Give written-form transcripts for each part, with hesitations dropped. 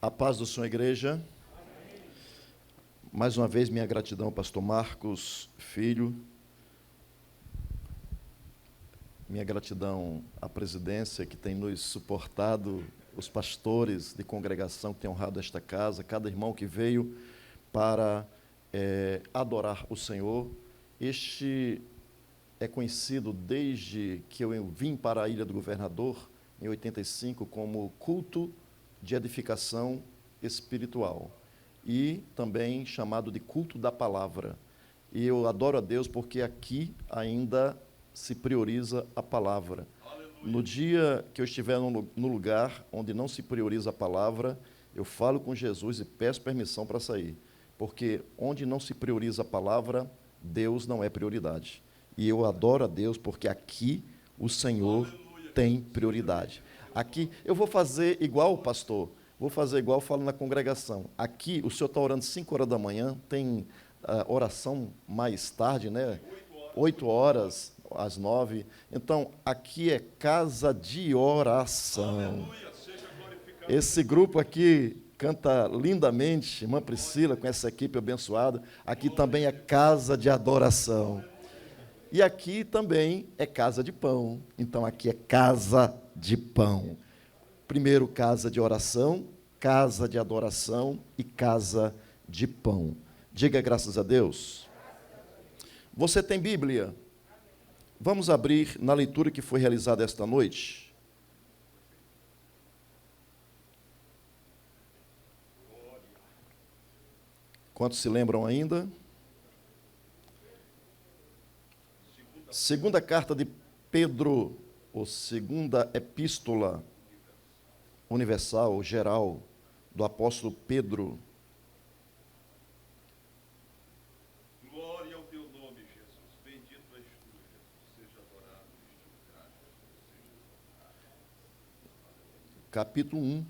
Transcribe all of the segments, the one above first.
A paz do Senhor, igreja. Mais uma vez, minha gratidão, pastor Marcos, filho. Minha gratidão à presidência que tem nos suportado, os pastores de congregação que têm honrado esta casa, cada irmão que veio para adorar o Senhor. Este é conhecido desde que eu vim para a Ilha do Governador, em 85, como culto de edificação espiritual e também chamado de culto da palavra. E eu adoro a Deus porque aqui ainda se prioriza a palavra. Aleluia. No dia que eu estiver no lugar onde não se prioriza a palavra, eu falo com Jesus e peço permissão para sair, porque onde não se prioriza a palavra, Deus não é prioridade. E eu adoro a Deus porque aqui o Senhor tem prioridade. Aqui, eu vou fazer igual, pastor, falo na congregação. Aqui, o senhor está orando 5 horas da manhã, tem oração mais tarde, né? 8 horas, às 9. Então, aqui é casa de oração. Esse grupo aqui canta lindamente, irmã Priscila, com essa equipe abençoada. Aqui também é casa de adoração. E aqui também é casa de pão. Então, aqui é casa de pão. Primeiro, casa de oração, casa de adoração e casa de pão. Diga graças a Deus. Você tem Bíblia? Vamos abrir na leitura que foi realizada esta noite. Quantos se lembram ainda? Segunda carta de Pedro, ou segunda epístola universal, geral, do apóstolo Pedro. Glória ao teu nome, Jesus. Bendito és tu, Jesus. Seja adorado, justificado, seja exaltado. Capítulo 1.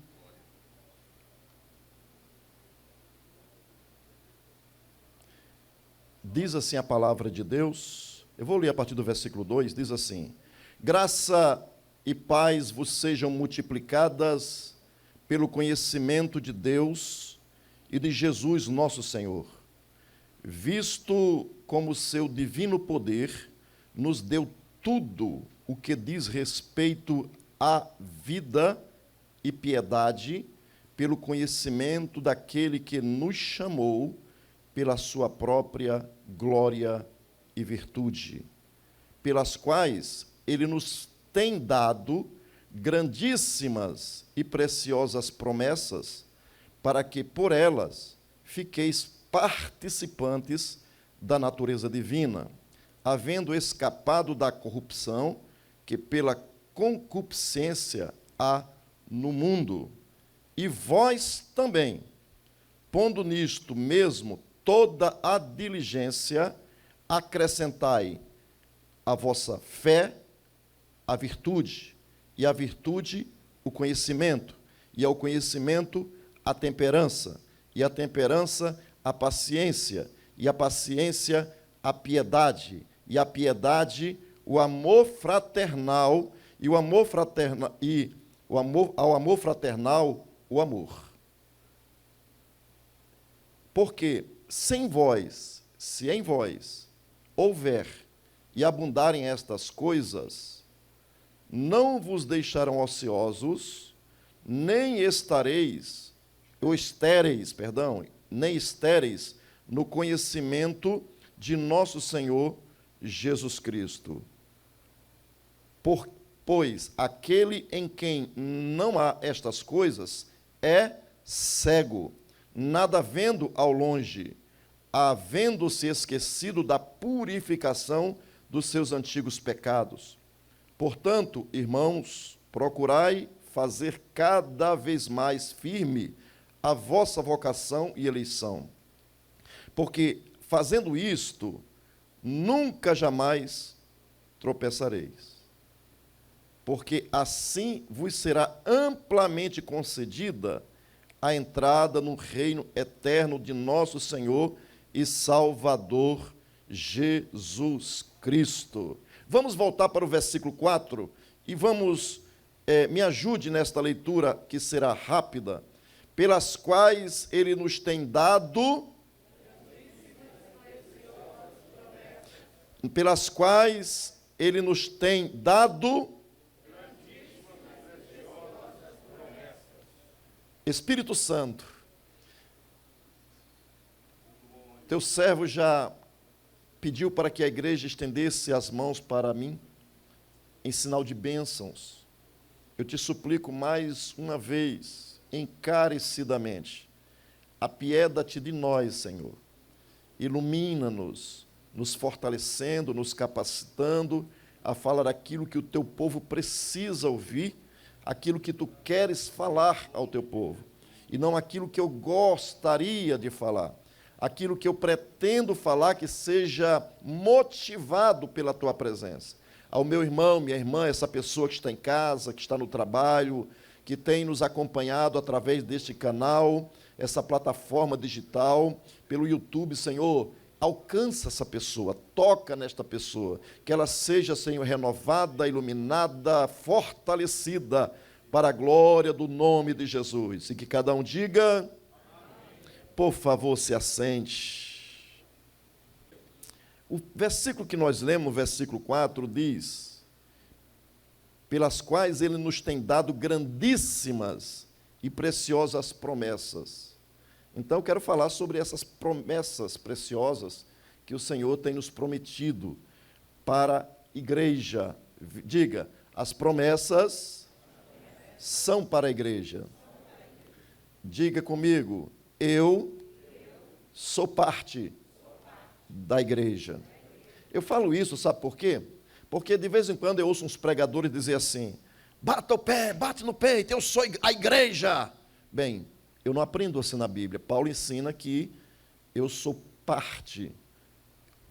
Diz assim a palavra de Deus. Eu vou ler a partir do versículo 2, diz assim: graça e paz vos sejam multiplicadas pelo conhecimento de Deus e de Jesus nosso Senhor, visto como seu divino poder nos deu tudo o que diz respeito à vida e piedade, pelo conhecimento daquele que nos chamou pela sua própria glória e virtude, pelas quais ele nos tem dado grandíssimas e preciosas promessas, para que por elas fiqueis participantes da natureza divina, havendo escapado da corrupção que pela concupiscência há no mundo. E vós também, pondo nisto mesmo toda a diligência, acrescentai à vossa fé a virtude, e a virtude o conhecimento, e ao conhecimento a temperança, e a temperança a paciência, e a paciência a piedade, e a piedade o amor fraternal, e o amor fraternal ao amor fraternal o amor. Porque se em vós houver e abundarem estas coisas, não vos deixarão ociosos, nem estéreis no conhecimento de nosso Senhor Jesus Cristo. Pois aquele em quem não há estas coisas é cego, nada vendo ao longe, havendo-se esquecido da purificação dos seus antigos pecados. Portanto, irmãos, procurai fazer cada vez mais firme a vossa vocação e eleição, porque, fazendo isto, nunca jamais tropeçareis, porque assim vos será amplamente concedida a entrada no reino eterno de nosso Senhor e Salvador Jesus Cristo. Vamos voltar para o versículo 4 e vamos, me ajude nesta leitura que será rápida. pelas quais Ele nos tem dado, Espírito Santo, teu servo já pediu para que a igreja estendesse as mãos para mim, em sinal de bênçãos. Eu te suplico mais uma vez, encarecidamente, apieda-te de nós, Senhor. Ilumina-nos, nos fortalecendo, nos capacitando a falar aquilo que o teu povo precisa ouvir, aquilo que tu queres falar ao teu povo, e não aquilo que eu gostaria de falar, aquilo que eu pretendo falar que seja motivado pela tua presença. Ao meu irmão, minha irmã, essa pessoa que está em casa, que está no trabalho, que tem nos acompanhado através deste canal, essa plataforma digital, pelo YouTube, Senhor, alcança essa pessoa, toca nesta pessoa, que ela seja, Senhor, renovada, iluminada, fortalecida, para a glória do nome de Jesus. E que cada um diga, amém. Por favor, se assente. O versículo que nós lemos, o versículo 4, diz, pelas quais Ele nos tem dado grandíssimas e preciosas promessas. Então, eu quero falar sobre essas promessas preciosas que o Senhor tem nos prometido para a igreja. Diga, as promessas são para a igreja. Diga comigo, eu sou parte da igreja. Eu falo isso, sabe por quê? Porque de vez em quando eu ouço uns pregadores dizer assim, bata o pé, bate no peito, eu sou a igreja. Bem, eu não aprendo assim na Bíblia. Paulo ensina que eu sou parte.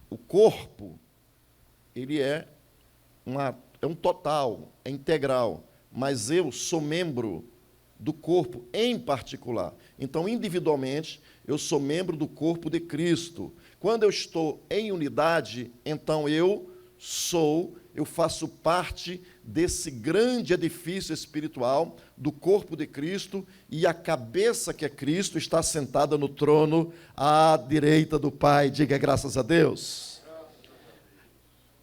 O corpo, ele é um total, é integral, mas eu sou membro do corpo em particular. Então, individualmente, eu sou membro do corpo de Cristo. Quando eu estou em unidade, então eu faço parte desse grande edifício espiritual do corpo de Cristo, e a cabeça que é Cristo está sentada no trono à direita do Pai. Diga graças a Deus.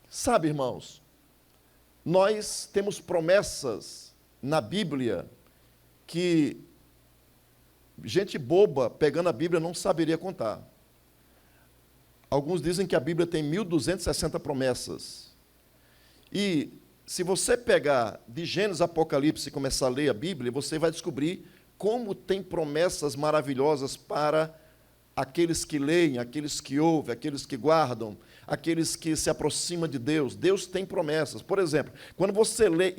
Sabe, irmãos, nós temos promessas na Bíblia que gente boba, pegando a Bíblia, não saberia contar. Alguns dizem que a Bíblia tem 1.260 promessas. E se você pegar de Gênesis a Apocalipse e começar a ler a Bíblia, você vai descobrir como tem promessas maravilhosas para aqueles que leem, aqueles que ouvem, aqueles que guardam, aqueles que se aproximam de Deus. Deus tem promessas. Por exemplo, quando você lê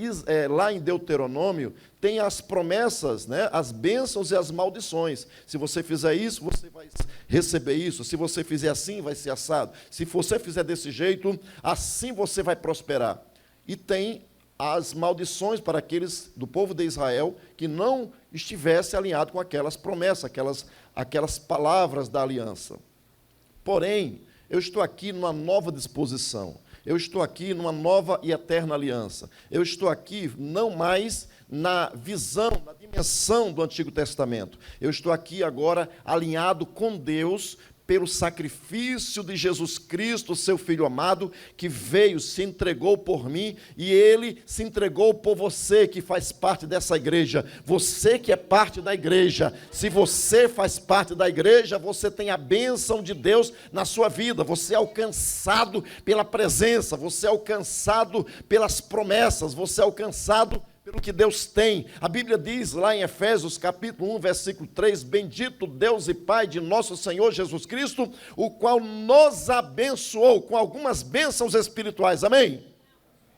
lá em Deuteronômio, tem as promessas, né, as bênçãos e as maldições. Se você fizer isso, você vai receber isso. Se você fizer assim, vai ser assado. Se você fizer desse jeito, assim você vai prosperar. E tem as maldições para aqueles do povo de Israel que não estivesse alinhado com aquelas promessas, aquelas palavras da aliança. Porém, eu estou aqui numa nova disposição. Eu estou aqui numa nova e eterna aliança. Eu estou aqui não mais na visão, na dimensão do Antigo Testamento. Eu estou aqui agora alinhado com Deus pelo sacrifício de Jesus Cristo, seu Filho amado, que veio, se entregou por mim, e Ele se entregou por você, que faz parte dessa igreja. Você que é parte da igreja. Se você faz parte da igreja, você tem a bênção de Deus na sua vida. Você é alcançado pela presença, você é alcançado pelas promessas, você é alcançado pelo que Deus tem. A Bíblia diz lá em Efésios capítulo 1, versículo 3, bendito Deus e Pai de nosso Senhor Jesus Cristo, o qual nos abençoou com algumas bênçãos espirituais, amém?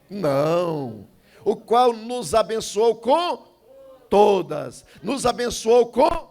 Não, o qual nos abençoou com todas, nos abençoou com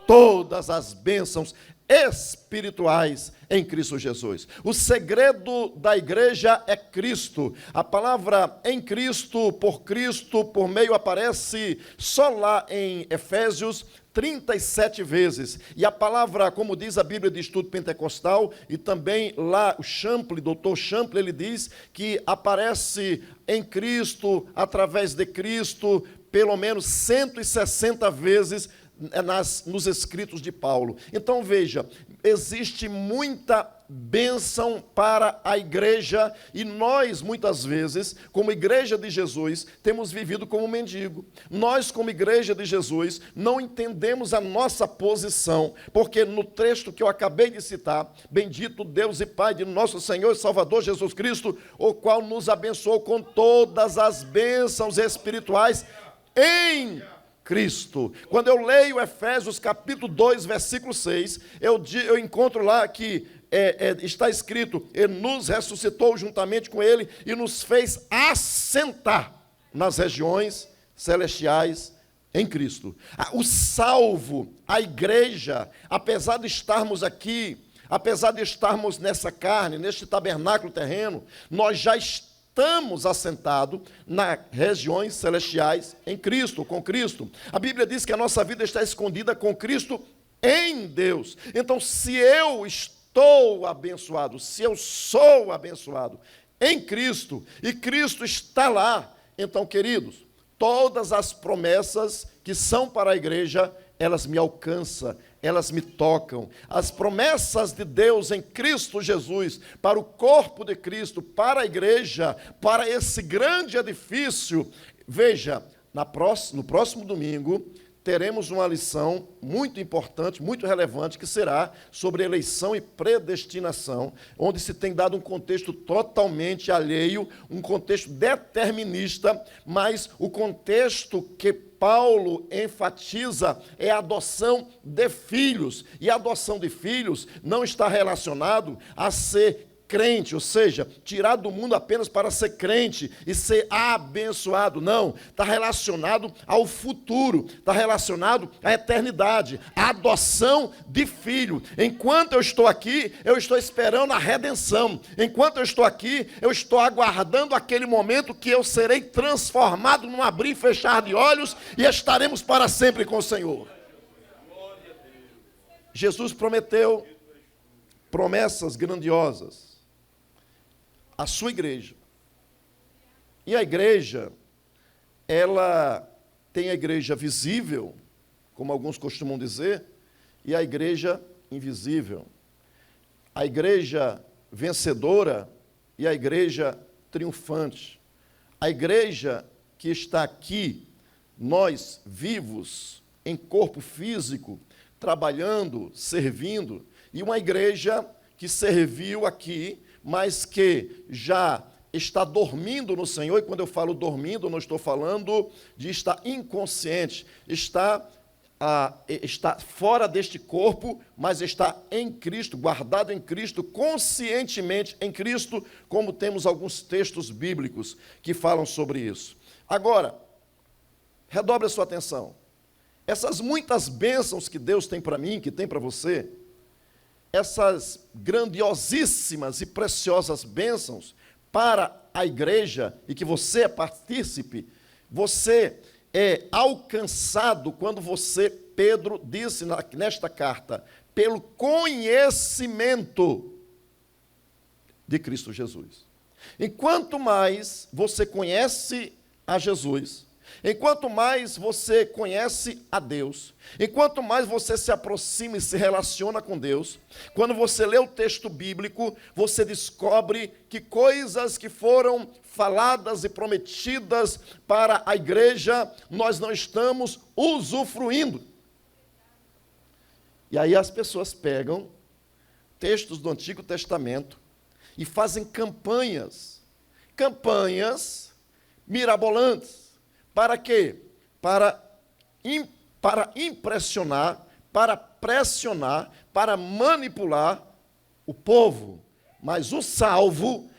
todas as bênçãos espirituais em Cristo Jesus. O segredo da igreja é Cristo. A palavra em Cristo, por meio, aparece só lá em Efésios 37 vezes. E a palavra, como diz a Bíblia de Estudo Pentecostal, e também lá o Champlin, Dr. Champlin, ele diz que aparece em Cristo, através de Cristo, pelo menos 160 vezes nos escritos de Paulo. Então veja, existe muita bênção para a igreja e nós, muitas vezes, como igreja de Jesus, temos vivido como mendigo. Nós, como igreja de Jesus, não entendemos a nossa posição, porque no texto que eu acabei de citar, bendito Deus e Pai de nosso Senhor e Salvador Jesus Cristo, o qual nos abençoou com todas as bênçãos espirituais em Cristo. Quando eu leio Efésios capítulo 2, versículo 6, eu encontro lá que está escrito: Ele nos ressuscitou juntamente com Ele e nos fez assentar nas regiões celestiais em Cristo. O salvo, a igreja, apesar de estarmos aqui, apesar de estarmos nessa carne, neste tabernáculo terreno, nós já estamos assentados nas regiões celestiais em Cristo, com Cristo. A Bíblia diz que a nossa vida está escondida com Cristo em Deus. Então, se eu estou abençoado, se eu sou abençoado em Cristo, e Cristo está lá, então, queridos, todas as promessas que são para a igreja, elas me alcançam, elas me tocam. As promessas de Deus em Cristo Jesus, para o corpo de Cristo, para a igreja, para esse grande edifício. Veja, no próximo domingo, teremos uma lição muito importante, muito relevante, que será sobre eleição e predestinação, onde se tem dado um contexto totalmente alheio, um contexto determinista, mas o contexto que Paulo enfatiza é a adoção de filhos. E a adoção de filhos não está relacionado a ser crente, ou seja, tirar do mundo apenas para ser crente e ser abençoado. Não, está relacionado ao futuro, está relacionado à eternidade, à adoção de filho. Enquanto eu estou aqui, eu estou esperando a redenção. Enquanto eu estou aqui, eu estou aguardando aquele momento que eu serei transformado num abrir e fechar de olhos e estaremos para sempre com o Senhor. Jesus prometeu promessas grandiosas a sua igreja. E a igreja, ela tem a igreja visível, como alguns costumam dizer, e a igreja invisível. A igreja vencedora e a igreja triunfante. A igreja que está aqui, nós vivos, em corpo físico, trabalhando, servindo, e uma igreja que serviu aqui, mas que já está dormindo no Senhor. E quando eu falo dormindo, não estou falando de estar inconsciente, está fora deste corpo, mas está em Cristo, guardado em Cristo, conscientemente em Cristo, como temos alguns textos bíblicos que falam sobre isso. Agora, redobre a sua atenção. Essas muitas bênçãos que Deus tem para mim, que tem para você, essas grandiosíssimas e preciosas bênçãos para a igreja, e que você é partícipe, você é alcançado quando você, Pedro disse nesta carta, pelo conhecimento de Cristo Jesus. Enquanto mais você conhece a Jesus, enquanto mais você conhece a Deus, enquanto mais você se aproxima e se relaciona com Deus, quando você lê o texto bíblico, você descobre que coisas que foram faladas e prometidas para a igreja, nós não estamos usufruindo. E aí as pessoas pegam textos do Antigo Testamento e fazem campanhas mirabolantes. Para quê? Para impressionar, para pressionar, para manipular o povo. Mas o salvo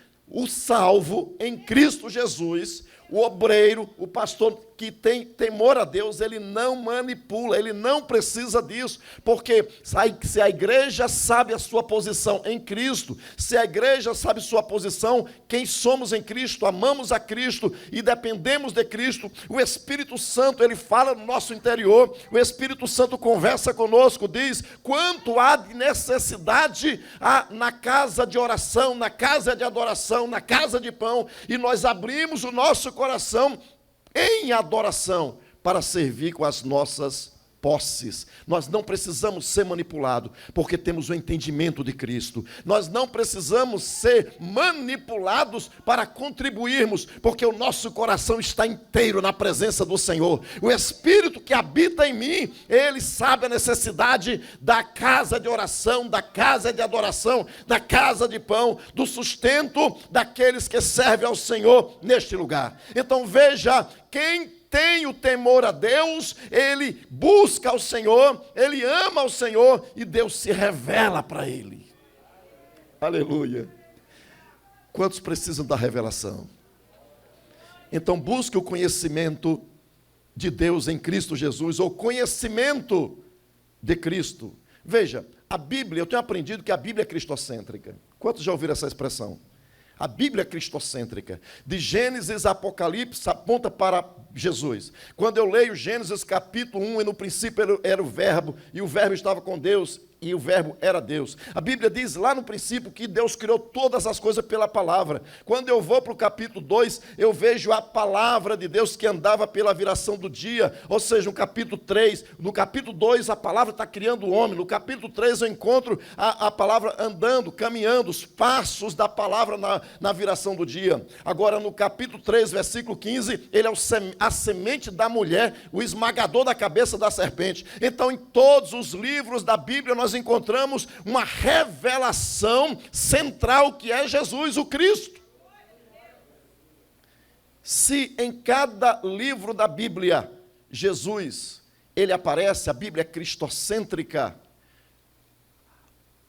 em Cristo Jesus, o obreiro, o pastor que tem temor a Deus, ele não manipula, ele não precisa disso, porque se a igreja sabe a sua posição em Cristo, se a igreja sabe sua posição, quem somos em Cristo, amamos a Cristo e dependemos de Cristo, o Espírito Santo, ele fala no nosso interior, o Espírito Santo conversa conosco, diz quanto há de necessidade na casa de oração, na casa de adoração, na casa de pão, e nós abrimos o nosso coração em adoração, para servir com as nossas posses. Nós não precisamos ser manipulados, porque temos o entendimento de Cristo. Nós não precisamos ser manipulados para contribuirmos, porque o nosso coração está inteiro na presença do Senhor. O Espírito que habita em mim, Ele sabe a necessidade da casa de oração, da casa de adoração, da casa de pão, do sustento daqueles que servem ao Senhor neste lugar. Então veja, quem tem o temor a Deus, ele busca o Senhor, ele ama o Senhor e Deus se revela para ele. Aleluia. Quantos precisam da revelação? Então busque o conhecimento de Deus em Cristo Jesus, ou conhecimento de Cristo. Veja, a Bíblia, eu tenho aprendido que a Bíblia é cristocêntrica. Quantos já ouviram essa expressão? A Bíblia é cristocêntrica. De Gênesis a Apocalipse aponta para Jesus. Quando eu leio Gênesis capítulo 1, e no princípio era o verbo, e o verbo estava com Deus, e o verbo era Deus. A Bíblia diz lá no princípio que Deus criou todas as coisas pela palavra. Quando eu vou para o capítulo 2, eu vejo a palavra de Deus que andava pela viração do dia, ou seja, no capítulo 3, no capítulo 2 a palavra está criando o homem, no capítulo 3 eu encontro a palavra andando, caminhando, os passos da palavra na viração do dia. Agora no capítulo 3, versículo 15, ele é a semente da mulher, o esmagador da cabeça da serpente. Então em todos os livros da Bíblia nós encontramos uma revelação central que é Jesus, o Cristo. Se em cada livro da Bíblia Jesus, ele aparece, a Bíblia é cristocêntrica,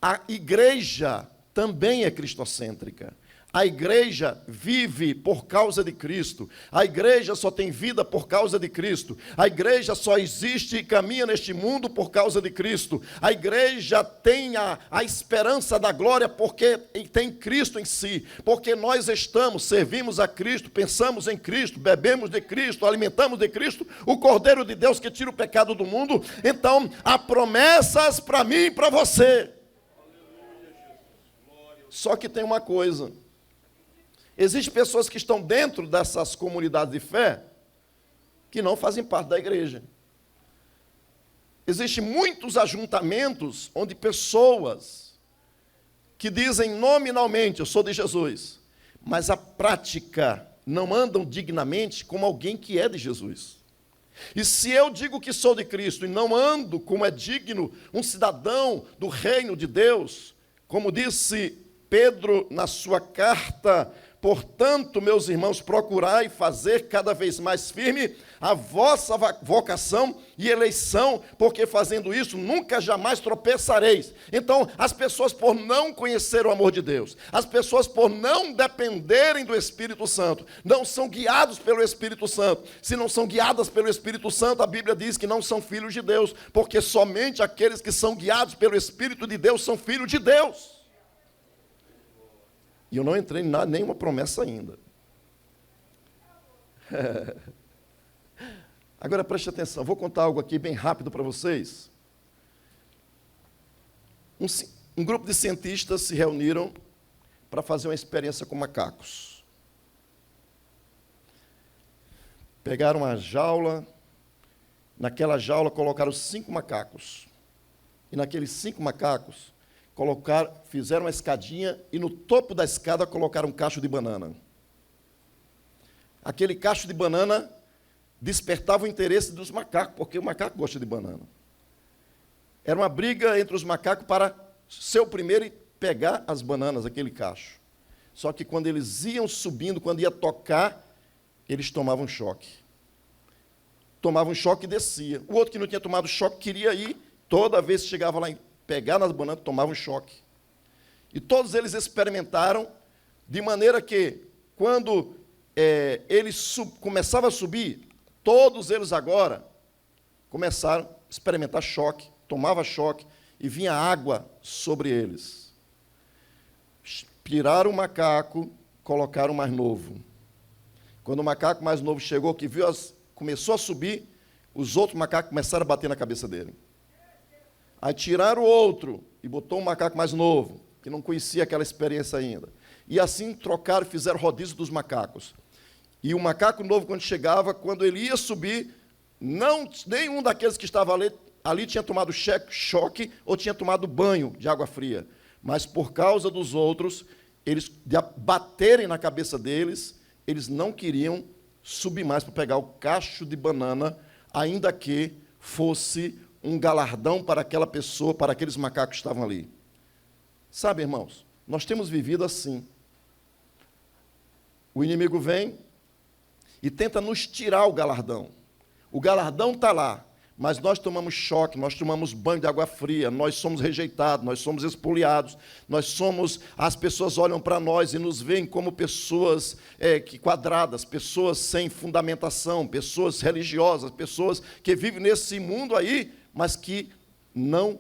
a igreja também é cristocêntrica. A igreja vive por causa de Cristo. A igreja só tem vida por causa de Cristo. A igreja só existe e caminha neste mundo por causa de Cristo. A igreja tem a esperança da glória porque tem Cristo em si. Porque nós servimos a Cristo, pensamos em Cristo, bebemos de Cristo, alimentamos de Cristo, o Cordeiro de Deus que tira o pecado do mundo. Então, há promessas para mim e para você. Só que tem uma coisa. Existem pessoas que estão dentro dessas comunidades de fé que não fazem parte da igreja. Existem muitos ajuntamentos onde pessoas que dizem nominalmente, eu sou de Jesus, mas a prática não andam dignamente como alguém que é de Jesus. E se eu digo que sou de Cristo e não ando como é digno um cidadão do reino de Deus, como disse Pedro na sua carta, portanto, meus irmãos, procurai fazer cada vez mais firme a vossa vocação e eleição, porque fazendo isso nunca jamais tropeçareis. Então, as pessoas por não conhecer o amor de Deus, as pessoas por não dependerem do Espírito Santo, não são guiados pelo Espírito Santo. Se não são guiadas pelo Espírito Santo, a Bíblia diz que não são filhos de Deus, porque somente aqueles que são guiados pelo Espírito de Deus são filhos de Deus. E eu não entrei em nenhuma promessa ainda. Agora preste atenção, vou contar algo aqui bem rápido para vocês. Um grupo de cientistas se reuniram para fazer uma experiência com macacos. Pegaram uma jaula, naquela jaula colocaram 5 macacos. E naqueles 5 macacos, fizeram uma escadinha e no topo da escada colocaram um cacho de banana. Aquele cacho de banana despertava o interesse dos macacos, porque o macaco gosta de banana. Era uma briga entre os macacos para ser o primeiro e pegar as bananas, aquele cacho. Só que quando eles iam subindo, quando ia tocar, eles tomavam choque. Tomavam choque e descia. O outro que não tinha tomado choque queria ir, toda vez que chegava lá pegar nas bananas, tomavam choque. E todos eles experimentaram, de maneira que, quando eles começavam a subir, todos eles agora começaram a experimentar choque, tomava choque, e vinha água sobre eles. Tiraram o macaco, colocaram o mais novo. Quando o macaco mais novo chegou, que viu começou a subir, os outros macacos começaram a bater na cabeça dele. Aí tiraram o outro e botou um macaco mais novo, que não conhecia aquela experiência ainda. E assim trocaram, fizeram rodízio dos macacos. E o macaco novo, quando chegava, quando ele ia subir, Nenhum daqueles que estavam ali tinha tomado choque ou tinha tomado banho de água fria. Mas por causa dos outros, eles baterem na cabeça deles, eles não queriam subir mais para pegar o cacho de banana, ainda que fosse um galardão para aquela pessoa, para aqueles macacos que estavam ali. Sabe, irmãos, nós temos vivido assim. O inimigo vem e tenta nos tirar o galardão. O galardão está lá, mas nós tomamos choque, nós tomamos banho de água fria, nós somos rejeitados, nós somos expoliados, as pessoas olham para nós e nos veem como pessoas quadradas, pessoas sem fundamentação, pessoas religiosas, pessoas que vivem nesse mundo aí, mas que não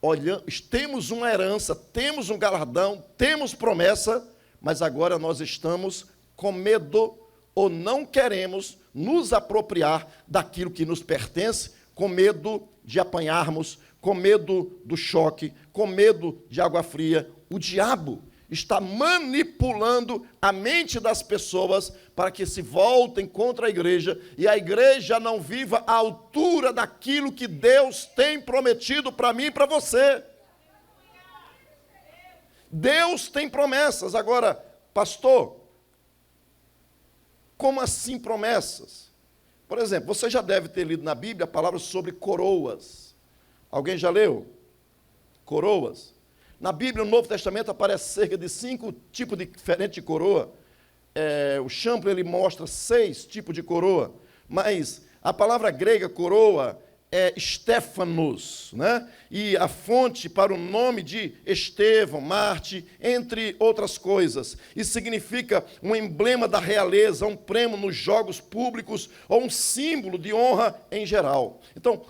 olhamos. Temos uma herança, temos um galardão, temos promessa, mas agora nós estamos com medo ou não queremos nos apropriar daquilo que nos pertence, com medo de apanharmos, com medo do choque, com medo de água fria. O diabo está manipulando a mente das pessoas para que se voltem contra a igreja e a igreja não viva à altura daquilo que Deus tem prometido para mim e para você. Deus tem promessas. Agora, pastor, como assim promessas? Por exemplo, você já deve ter lido na Bíblia a palavra sobre coroas. Alguém já leu? Coroas. Na Bíblia, no Novo Testamento, aparece cerca de 5 tipos diferentes de coroa. O Champlin, ele mostra 6 tipos de coroa. Mas a palavra grega coroa é Stéphanos, né? E a fonte para o nome de Estevão, Marte, entre outras coisas. Isso significa um emblema da realeza, um prêmio nos jogos públicos ou um símbolo de honra em geral. Então,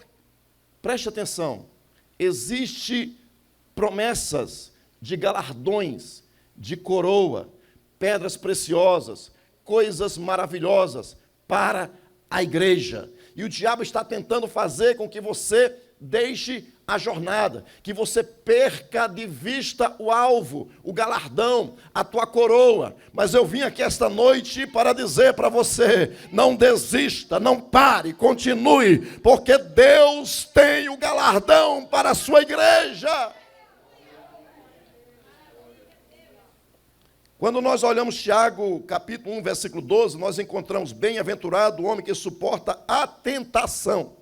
preste atenção, existe promessas de galardões, de coroa, pedras preciosas, coisas maravilhosas para a igreja. E o diabo está tentando fazer com que você deixe a jornada, que você perca de vista o alvo, o galardão, a tua coroa. Mas eu vim aqui esta noite para dizer para você, não desista, não pare, continue, porque Deus tem o galardão para a sua igreja. Quando nós olhamos Tiago, capítulo 1, versículo 12, nós encontramos bem-aventurado o homem que suporta a tentação.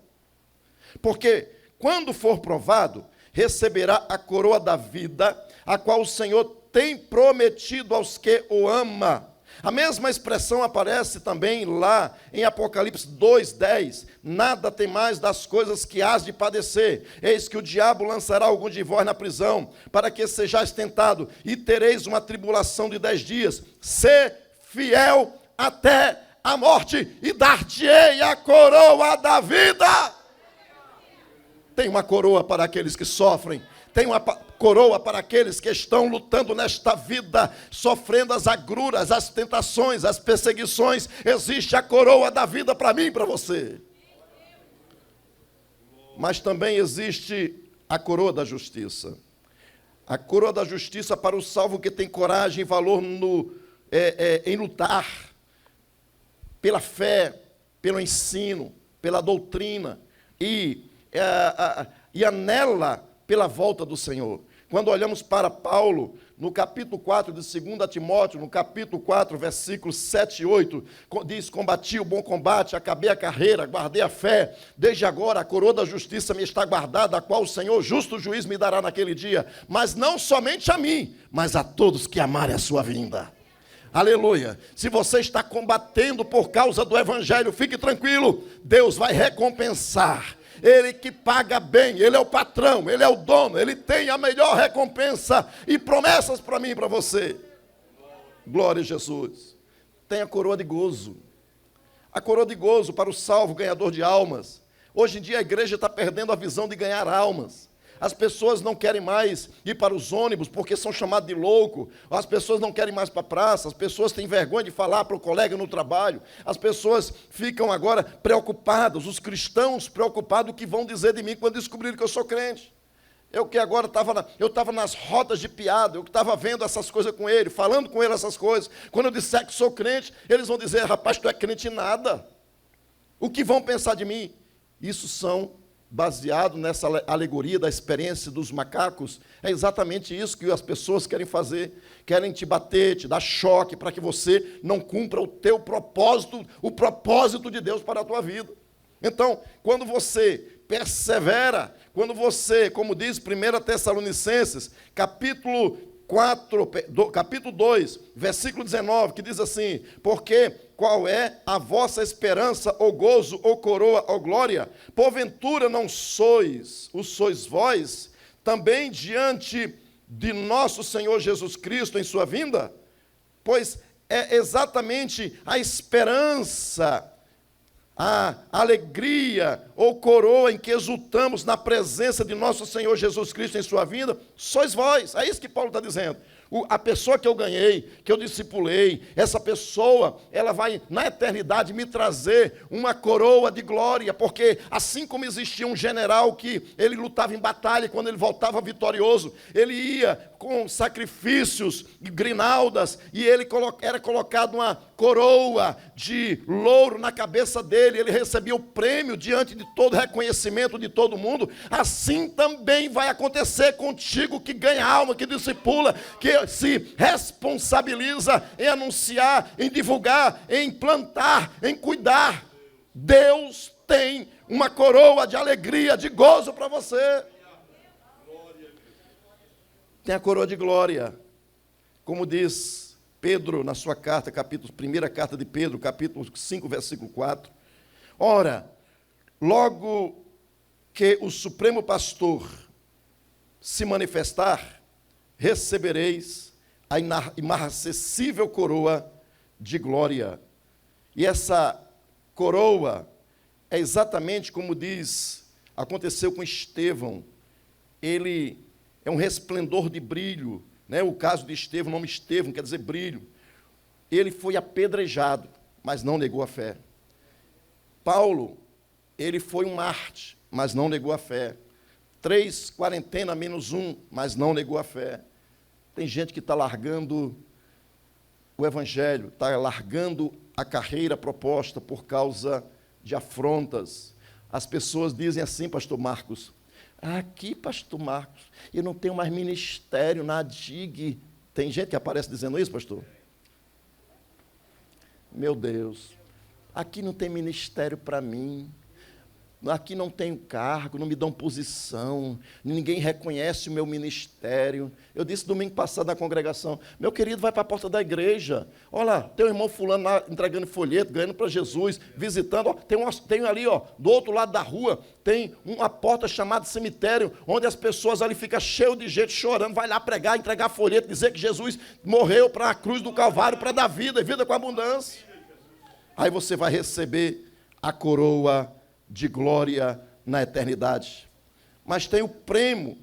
Porque, quando for provado, receberá a coroa da vida, a qual o Senhor tem prometido aos que o ama. A mesma expressão aparece também lá em Apocalipse 2:10. Nada tem mais das coisas que hás de padecer. Eis que o diabo lançará algum de vós na prisão, para que sejais tentado, e tereis uma tribulação de 10 dias. Sê fiel até a morte, e dar-te-ei a coroa da vida. Tem uma coroa para aqueles que sofrem. Tem uma coroa para aqueles que estão lutando nesta vida, sofrendo as agruras, as tentações, as perseguições. Existe a coroa da vida para mim e para você. Mas também existe a coroa da justiça. A coroa da justiça para o salvo que tem coragem e valor em lutar pela fé, pelo ensino, pela doutrina e anela pela volta do Senhor. Quando olhamos para Paulo, no capítulo 4 de 2 Timóteo, no capítulo 4, versículos 7 e 8, diz, combati o bom combate, acabei a carreira, guardei a fé, desde agora a coroa da justiça me está guardada, a qual o Senhor, justo juiz, me dará naquele dia, mas não somente a mim, mas a todos que amarem a sua vinda. Aleluia. Se você está combatendo por causa do Evangelho, fique tranquilo, Deus vai recompensar. Ele que paga bem, Ele é o patrão, Ele é o dono, Ele tem a melhor recompensa e promessas para mim e para você. Glória a Jesus. Tem a coroa de gozo. A coroa de gozo para o salvo, ganhador de almas. Hoje em dia a igreja está perdendo a visão de ganhar almas. As pessoas não querem mais ir para os ônibus porque são chamados de louco. As pessoas não querem mais para a praça. As pessoas têm vergonha de falar para o colega no trabalho. As pessoas ficam agora preocupadas. Os cristãos preocupados o que vão dizer de mim quando descobrirem que eu sou crente. Eu que agora estava nas rodas de piada. Eu que estava vendo essas coisas com ele, falando com ele essas coisas. Quando eu disser que sou crente, eles vão dizer, rapaz, tu é crente em nada. O que vão pensar de mim? Isso são, baseado nessa alegoria da experiência dos macacos, é exatamente isso que as pessoas querem fazer. Querem te bater, te dar choque, para que você não cumpra o teu propósito, o propósito de Deus para a tua vida. Então, quando você persevera, quando você, como diz 1 Tessalonicenses, capítulo 2, versículo 19, que diz assim: porque qual é a vossa esperança, ou gozo, ou coroa, ou glória? Porventura não sois vós, também diante de nosso Senhor Jesus Cristo em sua vinda? Pois é exatamente a esperança, a alegria ou coroa em que exultamos na presença de nosso Senhor Jesus Cristo em sua vinda, sois vós. É isso que Paulo está dizendo. A pessoa que eu ganhei, que eu discipulei, essa pessoa, ela vai na eternidade me trazer uma coroa de glória, porque assim como existia um general que ele lutava em batalha, quando ele voltava vitorioso, ele ia com sacrifícios e grinaldas, e ele era colocado uma coroa de louro na cabeça dele, ele recebia o prêmio diante de todo reconhecimento de todo mundo. Assim também vai acontecer contigo, que ganha alma, que discipula, que se responsabiliza em anunciar, em divulgar, em plantar, em cuidar. Deus tem uma coroa de alegria, de gozo para você. Tem a coroa de glória, como diz Pedro na sua carta, primeira carta de Pedro, capítulo 5, versículo 4. Ora, logo que o Supremo Pastor se manifestar, recebereis a inacessível coroa de glória. E essa coroa é exatamente como aconteceu com Estevão. Ele é um resplendor de brilho, né? O caso de Estevão, o nome Estevão quer dizer brilho. Ele foi apedrejado, mas não negou a fé. Paulo, ele foi um Marte, mas não negou a fé. 3 quarentena menos 1, mas não negou a fé. Tem gente que está largando o evangelho, está largando a carreira proposta por causa de afrontas. As pessoas dizem assim, pastor Marcos: aqui, pastor Marcos, eu não tenho mais ministério na DIG. Tem gente que aparece dizendo isso, pastor? Meu Deus, aqui não tem ministério para mim. Aqui não tenho cargo, não me dão posição, ninguém reconhece o meu ministério. Eu disse domingo passado na congregação: meu querido, vai para a porta da igreja. Olha lá, tem o irmão fulano lá entregando folheto, ganhando para Jesus, visitando. Ó, tem ali, ó, do outro lado da rua, tem uma porta chamada cemitério, onde as pessoas ali ficam cheias de gente chorando, vai lá pregar, entregar folheto, dizer que Jesus morreu para a cruz do Calvário, para dar vida, e vida com abundância. Aí você vai receber a coroa de glória na eternidade. Mas tem o prêmio,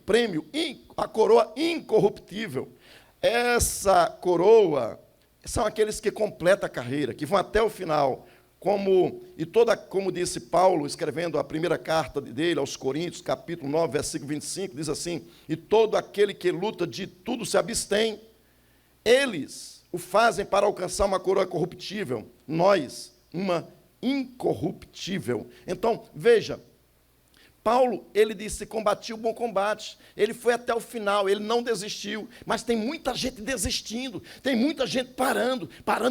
a coroa incorruptível. Essa coroa são aqueles que completam a carreira, que vão até o final, como disse Paulo, escrevendo a primeira carta dele aos Coríntios, capítulo 9, versículo 25, diz assim: e todo aquele que luta de tudo se abstém, eles o fazem para alcançar uma coroa corruptível, nós, uma incorruptível. Então, veja, Paulo, ele disse: combati o bom combate, ele foi até o final, ele não desistiu, mas tem muita gente desistindo, tem muita gente parando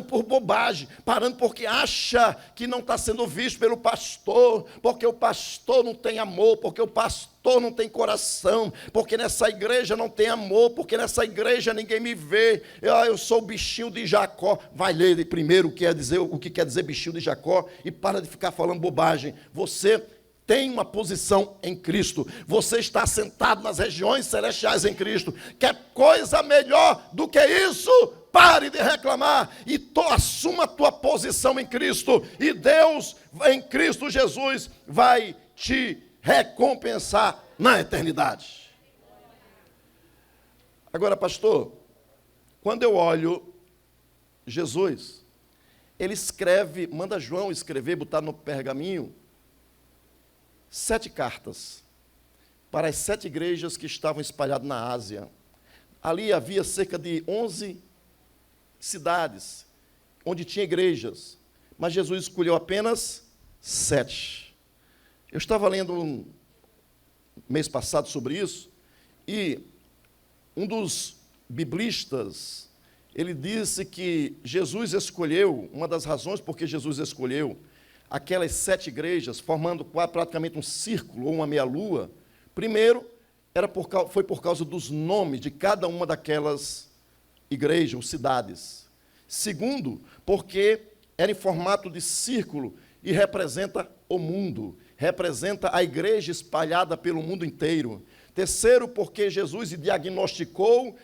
por bobagem, parando porque acha que não está sendo visto pelo pastor, porque o pastor não tem amor, porque o pastor não tem coração, porque nessa igreja não tem amor, porque nessa igreja ninguém me vê, eu sou o bichinho de Jacó. Vai ler primeiro o que quer dizer bichinho de Jacó e para de ficar falando bobagem. Você tem uma posição em Cristo, você está sentado nas regiões celestiais em Cristo. Quer coisa melhor do que isso? Pare de reclamar e assuma a tua posição em Cristo, e Deus, em Cristo Jesus, vai te recompensar na eternidade. Agora, pastor, quando eu olho Jesus, ele escreve, manda João escrever, botar no pergaminho 7 cartas para as 7 igrejas que estavam espalhadas na Ásia. Ali havia cerca de 11 cidades onde tinha igrejas, mas Jesus escolheu apenas 7. Eu estava lendo mês passado sobre isso, e um dos biblistas, ele disse que Jesus escolheu, uma das razões porque Jesus escolheu aquelas 7 igrejas, formando praticamente um círculo ou uma meia-lua, primeiro, foi por causa dos nomes de cada uma daquelas igrejas ou cidades. Segundo, porque era em formato de círculo e representa o mundo, representa a igreja espalhada pelo mundo inteiro. Terceiro, porque Jesus diagnosticou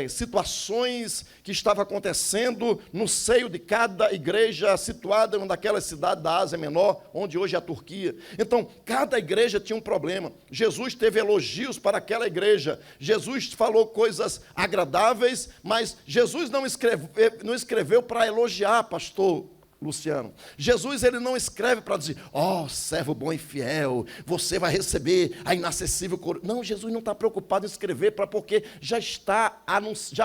situações que estavam acontecendo no seio de cada igreja situada em uma daquelas cidades da Ásia Menor, onde hoje é a Turquia. Então, cada igreja tinha um problema. Jesus teve elogios para aquela igreja. Jesus falou coisas agradáveis, mas Jesus não escreveu para elogiar, pastor Luciano. Jesus, ele não escreve para dizer, servo bom e fiel, você vai receber a inacessível coroa. Não, Jesus não está preocupado em escrever, porque já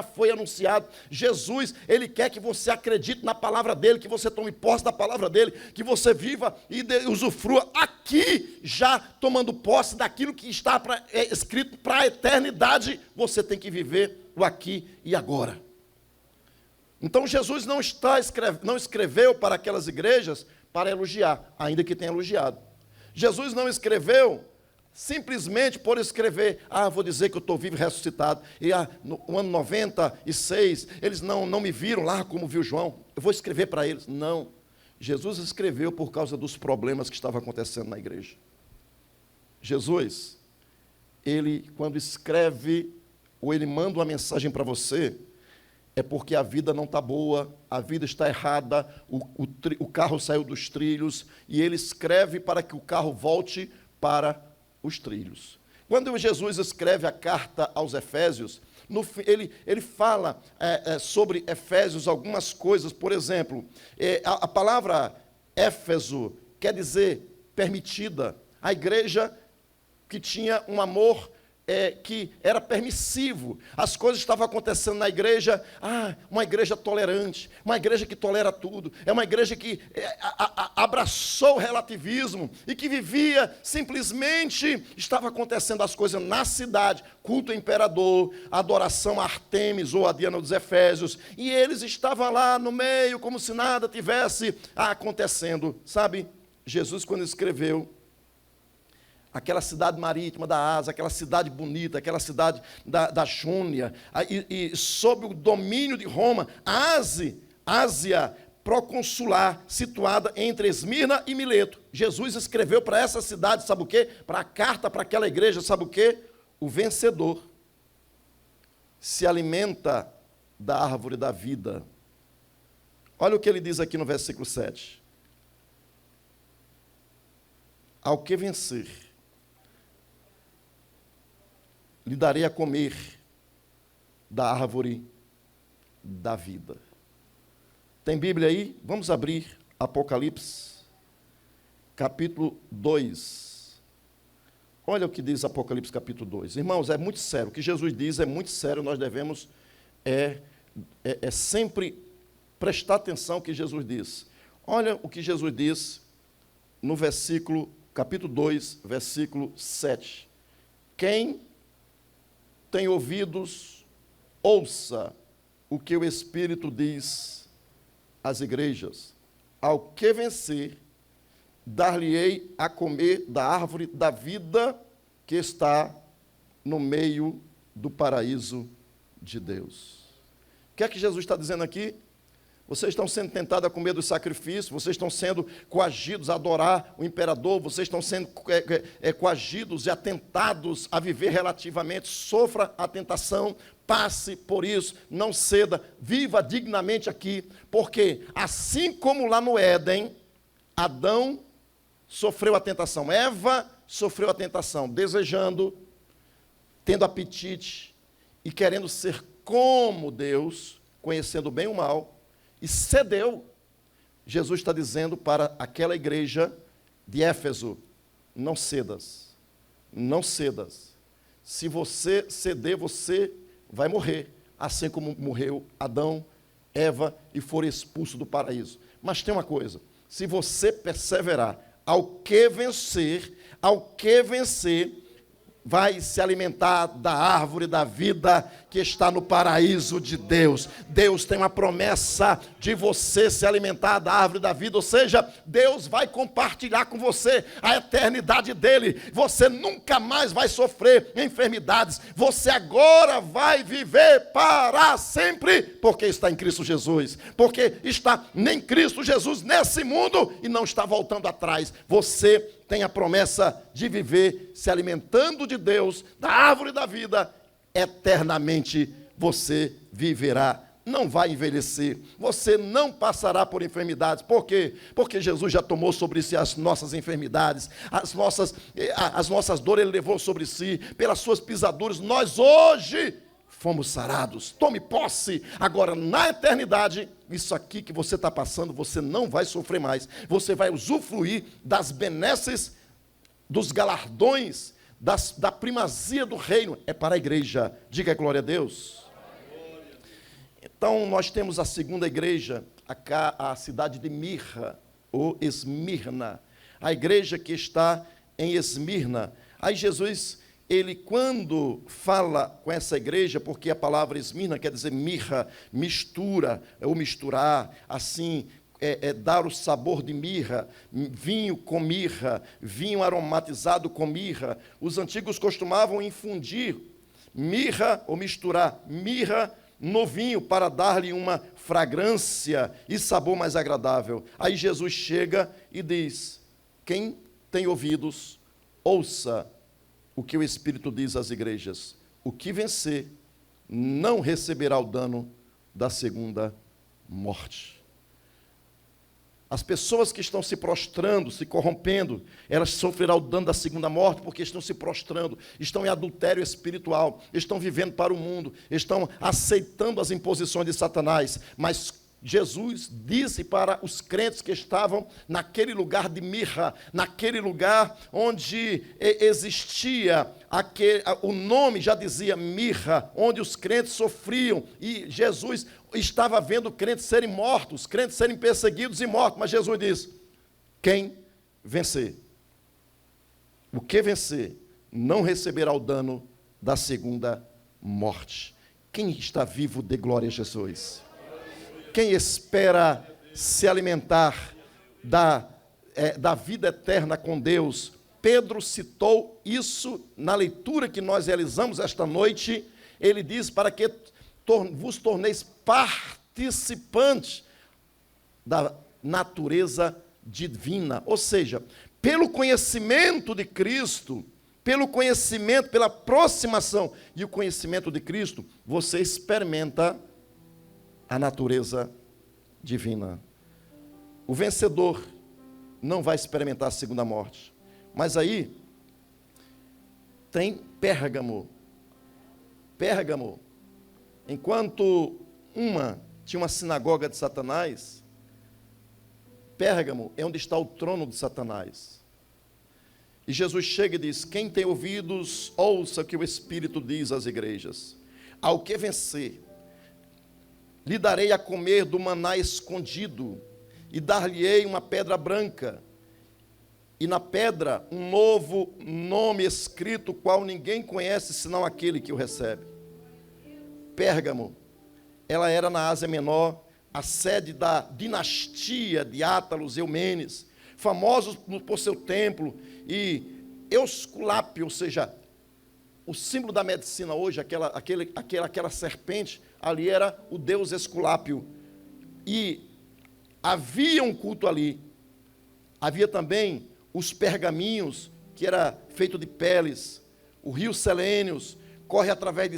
foi anunciado. Jesus, ele quer que você acredite na palavra dele, que você tome posse da palavra dele, que você viva e usufrua aqui, já tomando posse daquilo que está escrito para a eternidade. Você tem que viver o aqui e agora. Então, Jesus não escreveu para aquelas igrejas para elogiar, ainda que tenha elogiado. Jesus não escreveu simplesmente por escrever, vou dizer que eu estou vivo e ressuscitado, e no ano 96, eles não me viram lá como viu João, eu vou escrever para eles. Não, Jesus escreveu por causa dos problemas que estavam acontecendo na igreja. Jesus, ele, quando escreve, ou ele manda uma mensagem para você, é porque a vida não está boa, a vida está errada, o carro saiu dos trilhos, e ele escreve para que o carro volte para os trilhos. Quando Jesus escreve a carta aos Efésios, ele fala sobre Efésios algumas coisas. Por exemplo, a palavra Éfeso quer dizer permitida. A igreja que tinha um amor que era permissivo, as coisas estavam acontecendo na igreja, uma igreja tolerante, uma igreja que tolera tudo, é uma igreja que abraçou o relativismo e que vivia simplesmente, estava acontecendo as coisas na cidade, culto ao imperador, adoração a Artemis ou a Diana dos Efésios, e eles estavam lá no meio, como se nada tivesse acontecendo, sabe? Jesus, quando escreveu aquela cidade marítima da Ásia, aquela cidade bonita, aquela cidade da Jônia, e sob o domínio de Roma, a Ásia proconsular, situada entre Esmirna e Mileto. Jesus escreveu para essa cidade, sabe o quê? Para a carta para aquela igreja, sabe o quê? O vencedor se alimenta da árvore da vida. Olha o que ele diz aqui no versículo 7. Ao que vencer, lhe darei a comer da árvore da vida. Tem Bíblia aí? Vamos abrir Apocalipse, capítulo 2. Olha o que diz Apocalipse, capítulo 2. Irmãos, é muito sério. O que Jesus diz é muito sério. Nós devemos sempre prestar atenção ao que Jesus diz. Olha o que Jesus diz no capítulo 2, versículo 7. Quem tem ouvidos, ouça o que o Espírito diz às igrejas. Ao que vencer, dar-lhe-ei a comer da árvore da vida que está no meio do paraíso de Deus. O que é que Jesus está dizendo aqui? Vocês estão sendo tentados a comer do sacrifício, vocês estão sendo coagidos a adorar o imperador, vocês estão sendo coagidos e atentados a viver relativamente. Sofra a tentação, passe por isso, não ceda, viva dignamente aqui, porque assim como lá no Éden, Adão sofreu a tentação, Eva sofreu a tentação, desejando, tendo apetite e querendo ser como Deus, conhecendo o bem e o mal, e cedeu. Jesus está dizendo para aquela igreja de Éfeso, não cedas, não cedas. Se você ceder, você vai morrer, assim como morreu Adão, Eva, e foram expulsos do paraíso. Mas tem uma coisa, se você perseverar. Ao que vencer, vai se alimentar da árvore da vida que está no paraíso de Deus. Deus tem uma promessa de você se alimentar da árvore da vida, ou seja, Deus vai compartilhar com você a eternidade dele. Você nunca mais vai sofrer enfermidades. Você agora vai viver para sempre, porque está em Cristo Jesus. Porque está em Cristo Jesus nesse mundo e não está voltando atrás. Você tem a promessa de viver se alimentando de Deus, da árvore da vida, eternamente você viverá. Não vai envelhecer, você não passará por enfermidades. Por quê? Porque Jesus já tomou sobre si as nossas enfermidades, as nossas dores ele levou sobre si, pelas suas pisaduras, nós hoje fomos sarados. Tome posse. Agora, na eternidade, isso aqui que você está passando, você não vai sofrer mais. Você vai usufruir das benesses, dos galardões, da primazia do reino. É para a igreja. Diga glória a Deus. Então, nós temos a segunda igreja, a cidade de Mirra, ou Esmirna. A igreja que está em Esmirna. Aí Jesus, ele quando fala com essa igreja, porque a palavra Esmirna quer dizer mirra, mistura, ou misturar, assim, dar o sabor de mirra, vinho com mirra, vinho aromatizado com mirra. Os antigos costumavam infundir mirra, ou misturar mirra no vinho, para dar-lhe uma fragrância e sabor mais agradável. Aí Jesus chega e diz: quem tem ouvidos, ouça o que o Espírito diz às igrejas. O que vencer não receberá o dano da segunda morte. As pessoas que estão se prostrando, se corrompendo, elas sofrerão o dano da segunda morte, porque estão se prostrando, estão em adultério espiritual, estão vivendo para o mundo, estão aceitando as imposições de Satanás. Mas Jesus disse para os crentes que estavam naquele lugar de mirra, naquele lugar onde existia, o nome já dizia mirra, onde os crentes sofriam, e Jesus estava vendo crentes serem mortos, crentes serem perseguidos e mortos, mas Jesus diz: quem vencer, o que vencer, não receberá o dano da segunda morte. Quem está vivo, dê glória a Jesus. Quem espera se alimentar da vida eterna com Deus, Pedro citou isso na leitura que nós realizamos esta noite. Ele diz: para que vos torneis participantes da natureza divina. Ou seja, pelo conhecimento de Cristo, pelo conhecimento, pela aproximação e o conhecimento de Cristo, você experimenta a natureza divina. O vencedor não vai experimentar a segunda morte. Mas aí tem Pérgamo. Pérgamo, enquanto tinha uma sinagoga de Satanás, Pérgamo é onde está o trono de Satanás. E Jesus chega e diz: quem tem ouvidos, ouça o que o Espírito diz às igrejas. Ao que vencer, lhe darei a comer do maná escondido, e dar-lhe-ei uma pedra branca, e na pedra um novo nome escrito, qual ninguém conhece, senão aquele que o recebe. Pérgamo, ela era na Ásia Menor, a sede da dinastia de Átalos e Eumenes, famosos por seu templo, e Esculápio, ou seja, o símbolo da medicina hoje, aquela serpente, ali era o deus Esculápio. E havia um culto ali. Havia também os pergaminhos, que era feito de peles. O rio Selênios corre através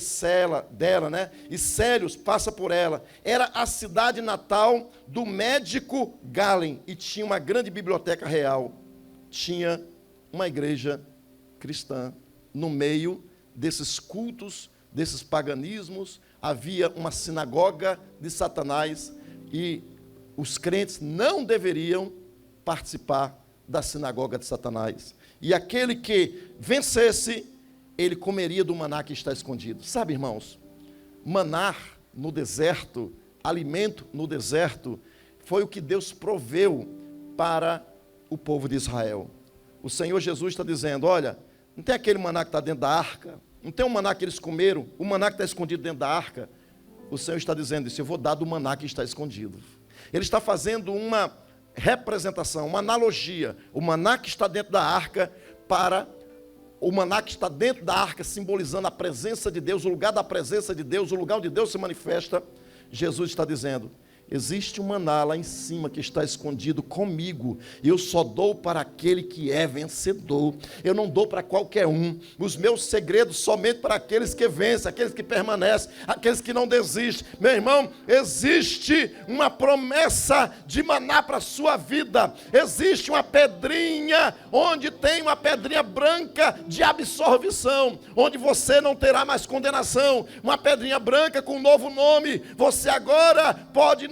dela, né? E Célios passa por ela. Era a cidade natal do médico Galen, e tinha uma grande biblioteca real. Tinha uma igreja cristã no meio desses cultos, desses paganismos. Havia uma sinagoga de Satanás, e os crentes não deveriam participar da sinagoga de Satanás. E aquele que vencesse, ele comeria do maná que está escondido. Sabe, irmãos, maná no deserto, alimento no deserto, foi o que Deus proveu para o povo de Israel. O Senhor Jesus está dizendo, olha, não tem aquele maná que está dentro da arca, não tem um maná que eles comeram, o maná que está escondido dentro da arca. O Senhor está dizendo isso, eu vou dar do maná que está escondido. Ele está fazendo uma representação, uma analogia, o maná que está dentro da arca para o maná que está dentro da arca, simbolizando a presença de Deus, o lugar da presença de Deus, o lugar onde Deus se manifesta. Jesus está dizendo, existe um maná lá em cima que está escondido comigo, e eu só dou para aquele que é vencedor, eu não dou para qualquer um, os meus segredos somente para aqueles que vencem, aqueles que permanecem, aqueles que não desistem. Meu irmão, existe uma promessa de maná para a sua vida, existe uma pedrinha, onde tem uma pedrinha branca de absorção, onde você não terá mais condenação, uma pedrinha branca com um novo nome. Você agora pode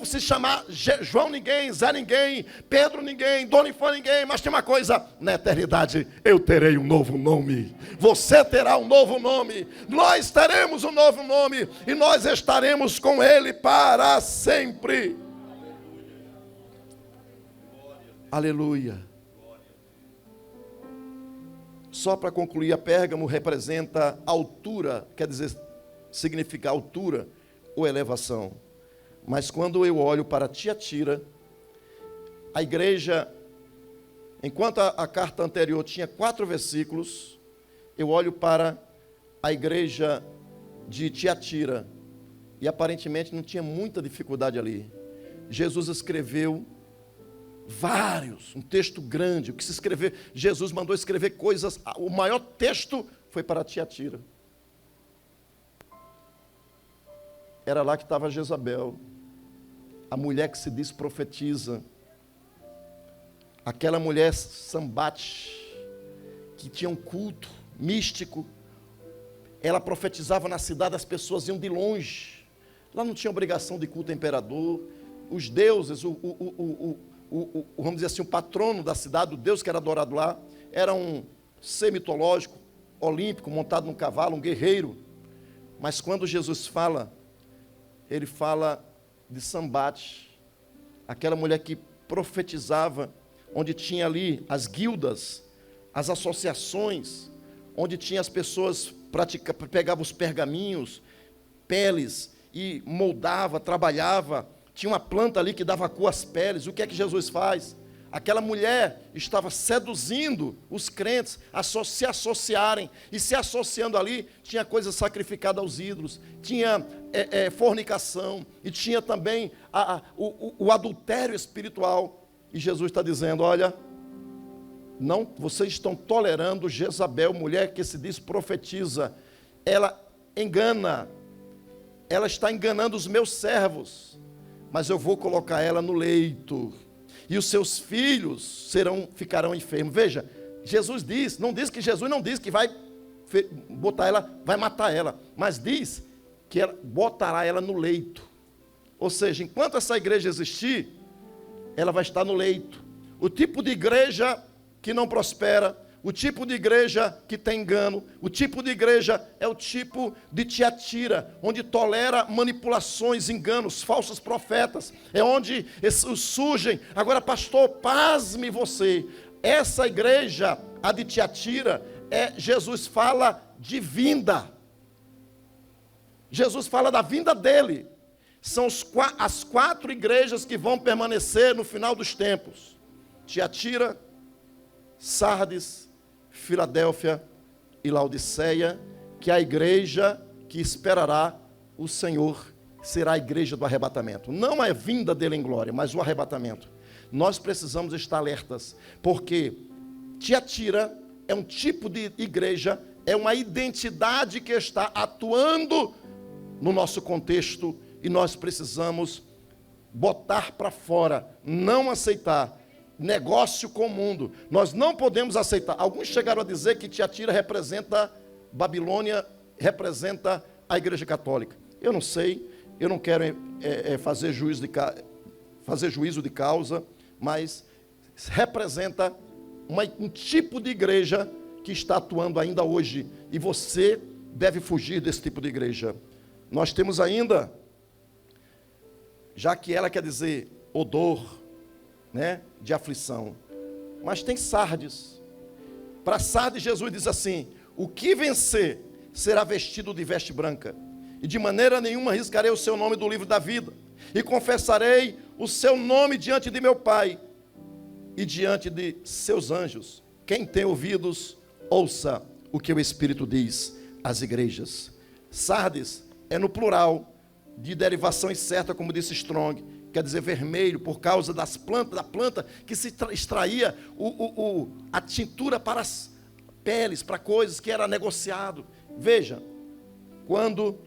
se chamar João ninguém, Zé ninguém, Pedro ninguém, Dona Ifã ninguém, mas tem uma coisa, na eternidade eu terei um novo nome, você terá um novo nome, nós teremos um novo nome, e nós estaremos com Ele para sempre. Aleluia. Só para concluir, a Pérgamo representa altura, quer dizer, significa altura ou elevação. Mas quando eu olho para Tiatira, a igreja, enquanto a carta anterior tinha 4 versículos, eu olho para a igreja de Tiatira, e aparentemente não tinha muita dificuldade ali. Jesus escreveu vários, um texto grande, o que se escrever, Jesus mandou escrever coisas, o maior texto foi para Tiatira. Era lá que estava Jezabel, a mulher que se diz profetiza, aquela mulher Sambate, que tinha um culto místico, ela profetizava na cidade, as pessoas iam de longe, lá não tinha obrigação de culto ao imperador, os deuses, vamos dizer assim, o patrono da cidade, o deus que era adorado lá, era um ser mitológico, olímpico, montado num cavalo, um guerreiro. Mas quando Jesus fala, ele fala de Sambate, aquela mulher que profetizava, onde tinha ali as guildas, as associações, onde tinha as pessoas pegavam os pergaminhos, peles, e moldava, trabalhava, tinha uma planta ali que dava cor às peles. O que é que Jesus faz? Aquela mulher estava seduzindo os crentes a se associarem, e se associando ali, tinha coisa sacrificada aos ídolos, tinha fornicação, e tinha também o adultério espiritual. E Jesus está dizendo, olha, não, vocês estão tolerando Jezabel, mulher que se diz profetiza, ela engana, ela está enganando os meus servos, mas eu vou colocar ela no leito, e os seus filhos ficarão enfermos. Veja, Jesus diz, Jesus não diz que vai botar ela, vai matar ela, mas diz que ela botará ela no leito. Ou seja, enquanto essa igreja existir, ela vai estar no leito. O tipo de igreja que não prospera, o tipo de igreja que tem engano, o tipo de igreja é o tipo de Tiatira, onde tolera manipulações, enganos, falsos profetas, é onde surgem. Agora, pastor, pasme você, essa igreja, a de Tiatira, Jesus fala de vinda, Jesus fala da vinda dele, são as 4 igrejas que vão permanecer no final dos tempos, Tiatira, Sardes, Filadélfia e Laodiceia, que é a igreja que esperará o Senhor, será a igreja do arrebatamento. Não é vinda dele em glória, mas o arrebatamento. Nós precisamos estar alertas, porque Tiatira é um tipo de igreja, é uma identidade que está atuando no nosso contexto, e nós precisamos botar para fora, não aceitar negócio com o mundo. Nós não podemos aceitar. Alguns chegaram a dizer que Tiatira representa Babilônia, representa a igreja católica. Eu não sei, eu não quero fazer juízo de causa, mas representa um tipo de igreja que está atuando ainda hoje, e você deve fugir desse tipo de igreja. Nós temos ainda, já que ela quer dizer odor, né, de aflição. Mas tem Sardes. Para Sardes, Jesus diz assim: o que vencer será vestido de veste branca, e de maneira nenhuma riscarei o seu nome do livro da vida, e confessarei o seu nome diante de meu Pai e diante de seus anjos. Quem tem ouvidos, ouça o que o Espírito diz às igrejas. Sardes é no plural, de derivação incerta, como disse Strong, quer dizer vermelho, por causa da planta que se extraía a tintura para as peles, para coisas que era negociado. Veja, quando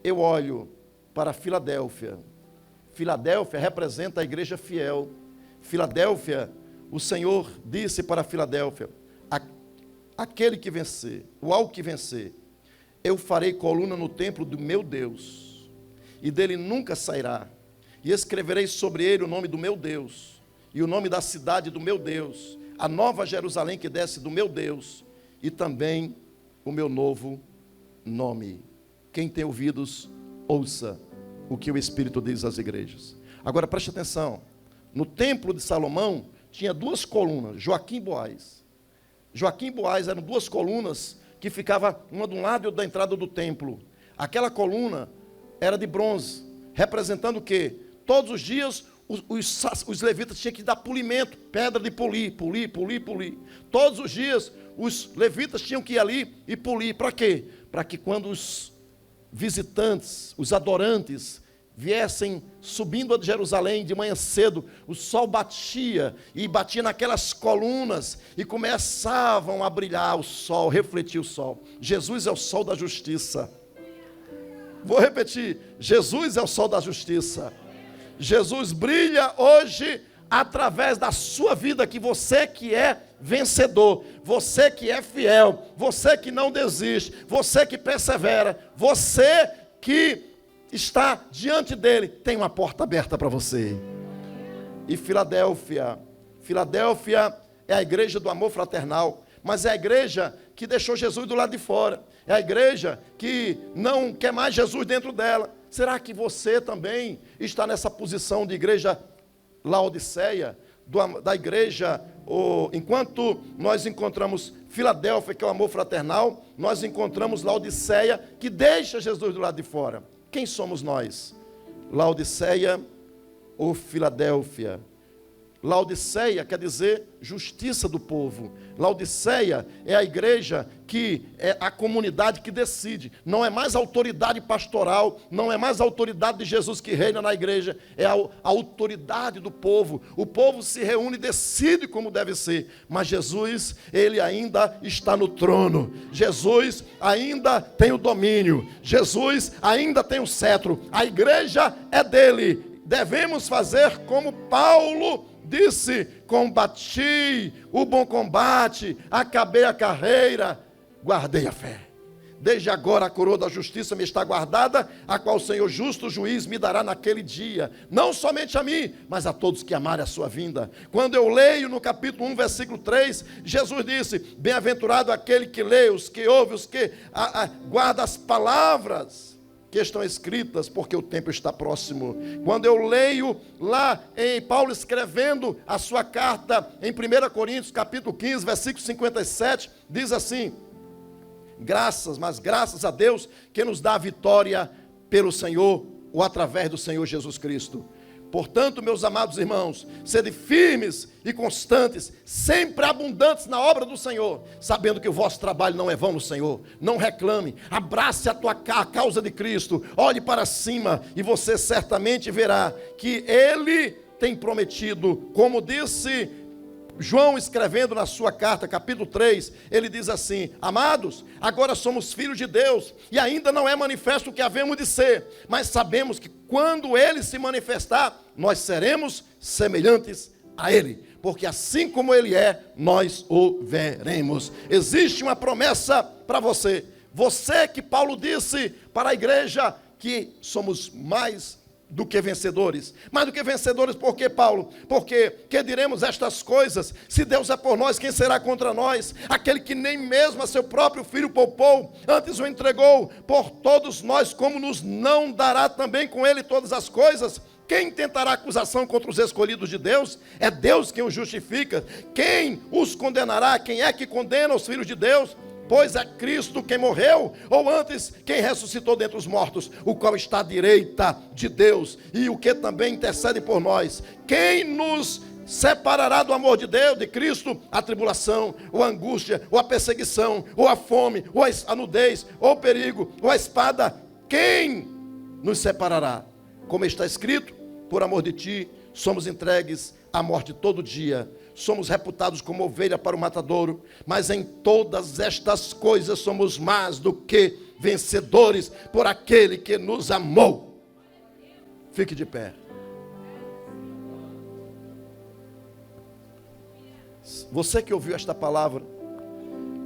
eu olho para Filadélfia, Filadélfia representa a igreja fiel. Filadélfia, o Senhor disse para Filadélfia: aquele que vencer, o ao que vencer, eu farei coluna no templo do meu Deus, e dele nunca sairá, e escreverei sobre ele o nome do meu Deus, e o nome da cidade do meu Deus, a nova Jerusalém que desce do meu Deus, e também o meu novo nome. Quem tem ouvidos, ouça o que o Espírito diz às igrejas. Agora preste atenção, no templo de Salomão tinha duas colunas, Joaquim e Boaz. Joaquim e Boaz eram duas colunas que ficavam uma de um lado e outra da entrada do templo. Aquela coluna era de bronze, representando o quê? Todos os dias os levitas tinham que dar polimento, pedra de polir. Todos os dias os levitas tinham que ir ali e polir. Para quê? Para que quando os visitantes, os adorantes, viessem subindo a Jerusalém de manhã cedo, o sol batia e batia naquelas colunas e começavam a brilhar o sol, refletir o sol. Jesus é o sol da justiça. Vou repetir, Jesus é o sol da justiça. Jesus brilha hoje através da sua vida, que você que é vencedor, você que é fiel, você que não desiste, você que persevera, você que está diante dele, tem uma porta aberta para você. E Filadélfia é a igreja do amor fraternal, mas é a igreja que deixou Jesus do lado de fora, é a igreja que não quer mais Jesus dentro dela. Será que você também está nessa posição de igreja Laodiceia, da igreja, enquanto nós encontramos Filadélfia, que é o amor fraternal, nós encontramos Laodiceia, que deixa Jesus do lado de fora. Quem somos nós? Laodiceia ou Filadélfia? Laodiceia quer dizer justiça do povo. Laodiceia é a igreja que é a comunidade que decide. Não é mais a autoridade pastoral, não é mais a autoridade de Jesus que reina na igreja, é a autoridade do povo. O povo se reúne e decide como deve ser. Mas Jesus, ele ainda está no trono. Jesus ainda tem o domínio. Jesus ainda tem o cetro. A igreja é dele. Devemos fazer como Paulo disse: combati o bom combate, acabei a carreira, guardei a fé. Desde agora a coroa da justiça me está guardada, a qual o Senhor justo juiz me dará naquele dia, não somente a mim, mas a todos que amarem a sua vinda. Quando eu leio no capítulo 1, versículo 3, Jesus disse: bem-aventurado aquele que lê, os que ouve, os que guarda as palavras que estão escritas, porque o tempo está próximo. Quando eu leio lá em Paulo escrevendo a sua carta em 1 Coríntios, capítulo 15, versículo 57, diz assim: mas graças a Deus que nos dá a vitória pelo Senhor, ou através do Senhor Jesus Cristo. Portanto, meus amados irmãos, sede firmes e constantes, sempre abundantes na obra do Senhor, sabendo que o vosso trabalho não é vão no Senhor. Não reclame, abrace a causa de Cristo, olhe para cima e você certamente verá que Ele tem prometido, como disse João escrevendo na sua carta, capítulo 3, ele diz assim: amados, agora somos filhos de Deus, e ainda não é manifesto o que havemos de ser, mas sabemos que quando Ele se manifestar, nós seremos semelhantes a Ele, porque assim como Ele é, nós o veremos. Existe uma promessa para você, você que Paulo disse para a igreja que somos mais do que vencedores. Mais do que vencedores, por que, Paulo? Porque que diremos estas coisas? Se Deus é por nós, quem será contra nós? Aquele que nem mesmo a seu próprio filho poupou, antes o entregou por todos nós, como nos não dará também com ele todas as coisas? Quem tentará acusação contra os escolhidos de Deus? É Deus quem os justifica. Quem os condenará? Quem é que condena os filhos de Deus? Pois é Cristo quem morreu, ou antes, quem ressuscitou dentre os mortos, o qual está à direita de Deus, e o que também intercede por nós. Quem nos separará do amor de Deus, de Cristo? A tribulação, ou a angústia, ou a perseguição, ou a fome, ou a nudez, ou o perigo, ou a espada? Quem nos separará? Como está escrito, por amor de ti, somos entregues à morte todo dia. Somos reputados como ovelha para o matadouro, mas em todas estas coisas somos mais do que vencedores por aquele que nos amou. Fique de pé. Você que ouviu esta palavra,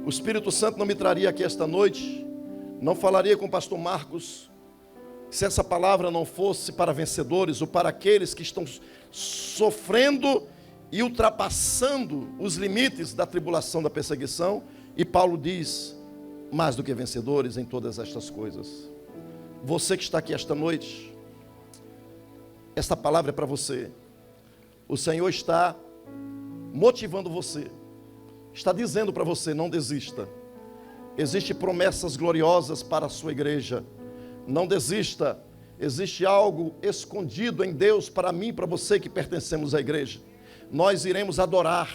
o Espírito Santo não me traria aqui esta noite, não falaria com o pastor Marcos, se essa palavra não fosse para vencedores ou para aqueles que estão sofrendo e ultrapassando os limites da tribulação, da perseguição. E Paulo diz, mais do que vencedores em todas estas coisas. Você que está aqui esta noite, esta palavra é para você. O Senhor está motivando você, está dizendo para você, não desista. Existem promessas gloriosas para a sua igreja. Não desista. Existe algo escondido em Deus para mim e para você que pertencemos à igreja. Nós iremos adorar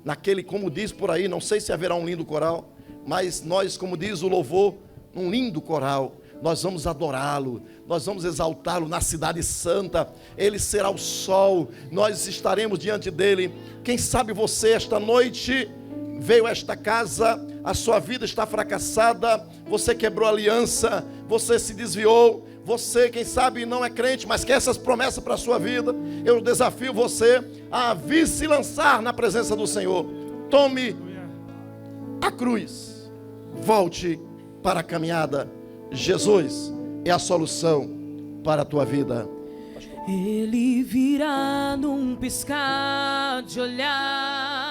naquele, como diz por aí, não sei se haverá um lindo coral, mas nós, como diz o louvor, um lindo coral, nós vamos adorá-lo, nós vamos exaltá-lo na cidade santa. Ele será o sol, nós estaremos diante dele. Quem sabe você esta noite veio a esta casa, a sua vida está fracassada, você quebrou a aliança, você se desviou, você, quem sabe, não é crente, mas quer essas promessas para a sua vida. Eu desafio você a vir se lançar na presença do Senhor. Tome a cruz, volte para a caminhada. Jesus é a solução para a tua vida. Ele virá num piscar de olhar.